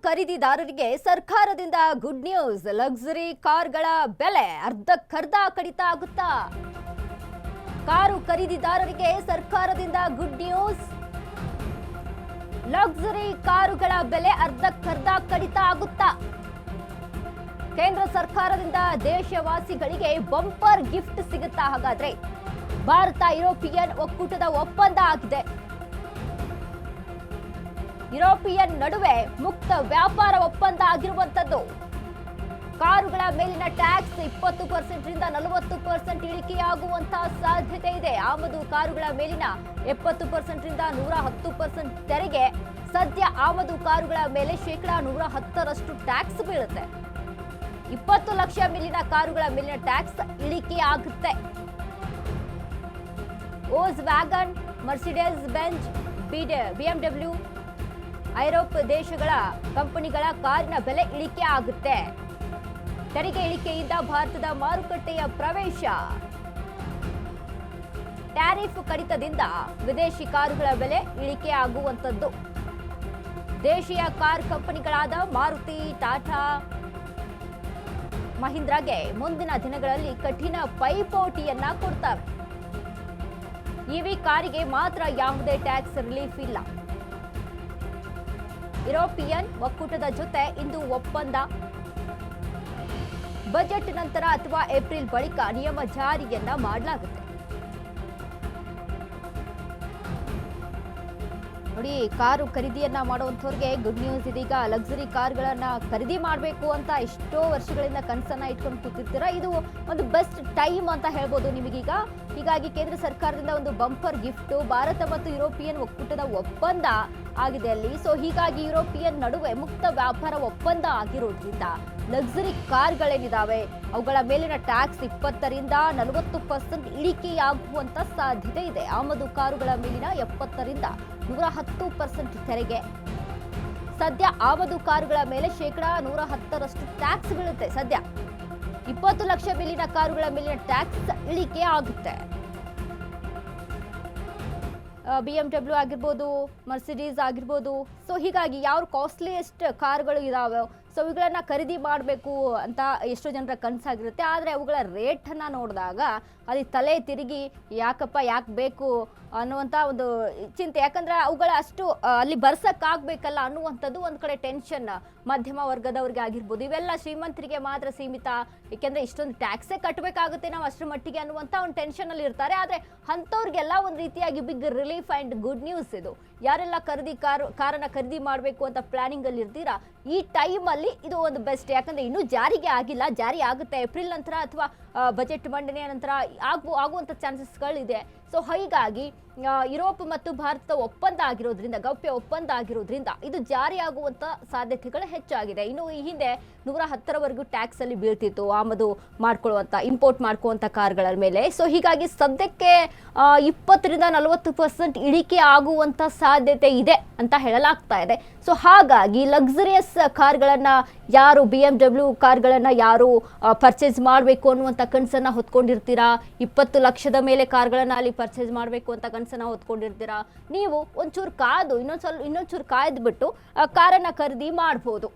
ಖರೀದಿದಾರರಿಗೆ ಸರ್ಕಾರದಿಂದ good news. Luxury ಕಾರುಗಳ ಬೆಲೆ ಅರ್ಧಕ್ಕರ್ಧ ಕಡಿತ ಆಗುತ್ತಾ? ಕಾರು ಖರೀದಿದಾರರಿಗೆ ಸರ್ಕಾರದಿಂದ ಗುಡ್ ನ್ಯೂಸ್. ಲಕ್ಸುರಿ ಕಾರುಗಳ ಬೆಲೆ ಅರ್ಧಕ್ಕರ್ಧ ಕಡಿತ ಆಗುತ್ತಾ? ಕೇಂದ್ರ ಸರ್ಕಾರದಿಂದ ದೇಶವಾಸಿಗಳಿಗೆ ಬಂಪರ್ ಗಿಫ್ಟ್ ಸಿಗುತ್ತಾ? ಹಾಗಾದ್ರೆ ಭಾರತ ಯುರೋಪಿಯನ್ ಒಕ್ಕೂಟದ ಒಪ್ಪಂದ ಆಗಿದೆ. ಯುರೋಪಿಯನ್ ನಡುವೆ ಮುಕ್ತ ವ್ಯಾಪಾರ ಒಪ್ಪಂದ ಆಗಿರುವಂತದ್ದು. ಕಾರುಗಳ ಮೇಲಿನ ಟ್ಯಾಕ್ಸ್ 20% ರಿಂದ 40% ಇಳಿಕೆಯಾಗುವಂತಹ ಸಾಧ್ಯತೆ ಇದೆ. ಆಮದು ಕಾರುಗಳ ಮೇಲಿನ 70% ರಿಂದ 110% ತೆರಿಗೆ. ಸದ್ಯ ಆಮದು ಕಾರುಗಳ ಮೇಲೆ ಶೇಕಡಾ 110ರಷ್ಟು ಟ್ಯಾಕ್ಸ್ ಬೀಳುತ್ತೆ. 20 ಲಕ್ಷ ಮೇಲಿನ ಕಾರುಗಳ ಮೇಲಿನ ಟ್ಯಾಕ್ಸ್ ಇಳಿಕೆಯಾಗುತ್ತೆ. ವೋಲ್ಕ್ಸ್ವ್ಯಾಗನ್, ಮರ್ಸಿಡಿಸ್ ಬೆಂಜ್, BMW, ಐರೋಪ್ ದೇಶಗಳ ಕಂಪನಿಗಳ ಕಾರಿನ ಬೆಲೆ ಇಳಿಕೆ ಆಗುತ್ತೆ. ತೆರಿಗೆ ಇಳಿಕೆಯಿಂದ ಭಾರತದ ಮಾರುಕಟ್ಟೆಯ ಪ್ರವೇಶ. ಟ್ಯಾರಿಫ್ ಕಡಿತದಿಂದ ವಿದೇಶಿ ಕಾರುಗಳ ಬೆಲೆ ಇಳಿಕೆ ಆಗುವಂತದ್ದು. ದೇಶೀಯ ಕಾರ್ ಕಂಪನಿಗಳಾದ ಮಾರುತಿ, ಟಾಟಾ, ಮಹೀಂದ್ರಾಗೆ ಮುಂದಿನ ದಿನಗಳಲ್ಲಿ ಕಠಿಣ ಪೈಪೋಟಿಯನ್ನ ಕೊಡ್ತಾರೆ. ಇವಿ ಕಾರಿಗೆ ಮಾತ್ರ ಯಾವುದೇ ಟ್ಯಾಕ್ಸ್ ರಿಲೀಫ್ ಇಲ್ಲ. ಯುರೋಪಿಯನ್ ಒಕ್ಕೂಟದ ಜೊತೆ ಇಂದು ಒಪ್ಪಂದ. ಬಜೆಟ್ ನಂತರ ಅಥವಾ ಏಪ್ರಿಲ್ ಬಳಿಕ ನಿಯಮ ಜಾರಿಯನ್ನ ಮಾಡಲಾಗುತ್ತೆ. ನೋಡಿ, ಕಾರು ಖರೀದಿಯನ್ನ ಮಾಡುವಂತವ್ರಿಗೆ ಗುಡ್ ನ್ಯೂಸ್. ಇದೀಗ ಲಕ್ಸುರಿ ಕಾರ್ಗಳನ್ನ ಖರೀದಿ ಮಾಡಬೇಕು ಅಂತ ಎಷ್ಟೋ ವರ್ಷಗಳಿಂದ ಕನಸನ್ನ ಇಟ್ಕೊಂಡು ಕೂತಿರ್ತೀರಾ. ಇದು ಒಂದು ಬೆಸ್ಟ್ ಟೈಮ್ ಅಂತ ಹೇಳ್ಬೋದು ನಿಮಗೀಗ. ಹೀಗಾಗಿ ಕೇಂದ್ರ ಸರ್ಕಾರದಿಂದ ಒಂದು ಬಂಪರ್ ಗಿಫ್ಟ್. ಭಾರತ ಮತ್ತು ಯುರೋಪಿಯನ್ ಒಕ್ಕೂಟದ ಒಪ್ಪಂದ ಆಗಿದೆ ಅಲ್ಲಿ. ಸೊ ಹೀಗಾಗಿ ಯುರೋಪಿಯನ್ ನಡುವೆ ಮುಕ್ತ ವ್ಯಾಪಾರ ಒಪ್ಪಂದ ಆಗಿರೋದ್ರಿಂದ ಲಕ್ಸುರಿ ಕಾರ್ಗಳೇನಿದಾವೆ ಅವುಗಳ ಮೇಲಿನ ಟ್ಯಾಕ್ಸ್ 20 ರಿಂದ 40% ಇಳಿಕೆಯಾಗುವಂತ ಸಾಧ್ಯತೆ ಇದೆ. ಆಮದು ಕಾರುಗಳ ಮೇಲಿನ 70 ರಿಂದ 110% ತೆರಿಗೆ. ಸದ್ಯ ಆಮದು ಕಾರುಗಳ ಮೇಲೆ ಶೇಕಡಾ 110ರಷ್ಟು ಟ್ಯಾಕ್ಸ್ ಬೀಳುತ್ತೆ. ಸದ್ಯ 20 ಲಕ್ಷ ಮೇಲಿನ ಕಾರುಗಳ ಮೇಲಿನ ಟ್ಯಾಕ್ಸ್ ಇಳಿಕೆ ಆಗುತ್ತೆ. BMW ಆಗಿರ್ಬೋದು, ಮರ್ಸಿಡೀಸ್ ಆಗಿರ್ಬೋದು. ಸೊ ಹೀಗಾಗಿ ಯಾವ ಕಾಸ್ಟ್ಲಿಯೆಸ್ಟ್ ಕಾರುಗಳು ಇದಾವೆ, ಸೊ ಇವುಗಳನ್ನ ಖರೀದಿ ಮಾಡಬೇಕು ಅಂತ ಎಷ್ಟೋ ಜನರ ಕನಸಾಗಿರುತ್ತೆ. ಆದರೆ ಅವುಗಳ ರೇಟನ್ನು ನೋಡಿದಾಗ ಅಲ್ಲಿ ತಲೆ ತಿರುಗಿ ಯಾಕೆ ಬೇಕು ಅನ್ನುವಂಥ ಒಂದು ಚಿಂತೆ. ಯಾಕಂದ್ರೆ ಅವುಗಳ ಅಷ್ಟು ಅಲ್ಲಿ ಬರ್ಸಕ್ಕಾಗಬೇಕಲ್ಲ ಅನ್ನುವಂಥದ್ದು ಒಂದು ಕಡೆ ಟೆನ್ಷನ್. ಮಧ್ಯಮ ವರ್ಗದವ್ರಿಗೆ ಆಗಿರ್ಬೋದು. ಇವೆಲ್ಲ ಶ್ರೀಮಂತರಿಗೆ ಮಾತ್ರ ಸೀಮಿತ, ಏಕೆಂದರೆ ಇಷ್ಟೊಂದು ಟ್ಯಾಕ್ಸೇ ಕಟ್ಟಬೇಕಾಗುತ್ತೆ ನಾವು ಅಷ್ಟರ ಮಟ್ಟಿಗೆ ಅನ್ನುವಂಥ ಒಂದು ಟೆನ್ಷನಲ್ಲಿ ಇರ್ತಾರೆ. ಆದರೆ ಅಂಥವ್ರಿಗೆಲ್ಲ ಒಂದು ರೀತಿಯಾಗಿ big relief and good news ಇದು. ಯಾರೆಲ್ಲ ಕಾರನ್ನು ಖರೀದಿ ಮಾಡಬೇಕು ಅಂತ ಪ್ಲಾನಿಂಗಲ್ಲಿ ಇರ್ತೀರಾ, ಈ ಟೈಮಲ್ಲಿ ಇದು ಒಂದು ಬೆಸ್ಟ್. ಯಾಕಂದರೆ ಇನ್ನೂ ಜಾರಿಗೆ ಆಗಿಲ್ಲ, ಜಾರಿ ಆಗುತ್ತೆ ಏಪ್ರಿಲ್ ನಂತರ ಅಥವಾ ಬಜೆಟ್ ಮಂಡನೆಯ ನಂತರ ಆಗುವಂಥ ಚಾನ್ಸಸ್ಗಳಿದೆ. ಸೊ ಹೀಗಾಗಿ ಯುರೋಪ್ ಮತ್ತು ಭಾರತ ಒಪ್ಪಂದ ಆಗಿರೋದ್ರಿಂದ, ಗೌಪ್ಯ ಒಪ್ಪಂದ ಆಗಿರೋದ್ರಿಂದ ಇದು ಜಾರಿಯಾಗುವಂಥ ಸಾಧ್ಯತೆಗಳು ಹೆಚ್ಚಾಗಿದೆ. ಇನ್ನು ಈ ಹಿಂದೆ 110ರವರೆಗೂ ಟ್ಯಾಕ್ಸ್ ಅಲ್ಲಿ ಬೀಳ್ತಿತ್ತು ಆಮದು ಮಾಡ್ಕೊಳ್ಳುವಂಥ, ಇಂಪೋರ್ಟ್ ಮಾಡ್ಕೊಳ್ಳುವಂಥ ಕಾರ್ಗಳ ಮೇಲೆ. ಸೊ ಹೀಗಾಗಿ ಸದ್ಯಕ್ಕೆ 20 ರಿಂದ 40% ಇಳಿಕೆ ಆಗುವಂಥ ಸಾಧ್ಯತೆ ಇದೆ ಅಂತ ಹೇಳಲಾಗ್ತಾ ಇದೆ. ಸೊ ಹಾಗಾಗಿ ಲಕ್ಸುರಿಯಸ್ ಕಾರ್ಗಳನ್ನು ಯಾರು BMW ಕಾರ್ಗಳನ್ನು ಯಾರು ಪರ್ಚೇಸ್ ಮಾಡಬೇಕು ಅನ್ನುವಂಥ ಕನಸನ್ನ ಹೊತ್ಕೊಂಡಿರ್ತೀರಾ, 20 ಲಕ್ಷದ ಮೇಲೆ ಕಾರ್ಗಳನ್ನು ಅಲ್ಲಿ ಪರ್ಚೇಸ್ ಮಾಡಬೇಕು ಅಂತ ಕನಸನ್ನ ಹೊತ್ಕೊಂಡಿರ್ತೀರಾ, ನೀವು ಒಂಚೂರು ಕಾದು ಇನ್ನೊಂಚೂರು ಕಾಯ್ದು ಬಿಟ್ಟು ಕಾರನ್ನು ಖರೀದಿ ಮಾಡ್ಬೋದು.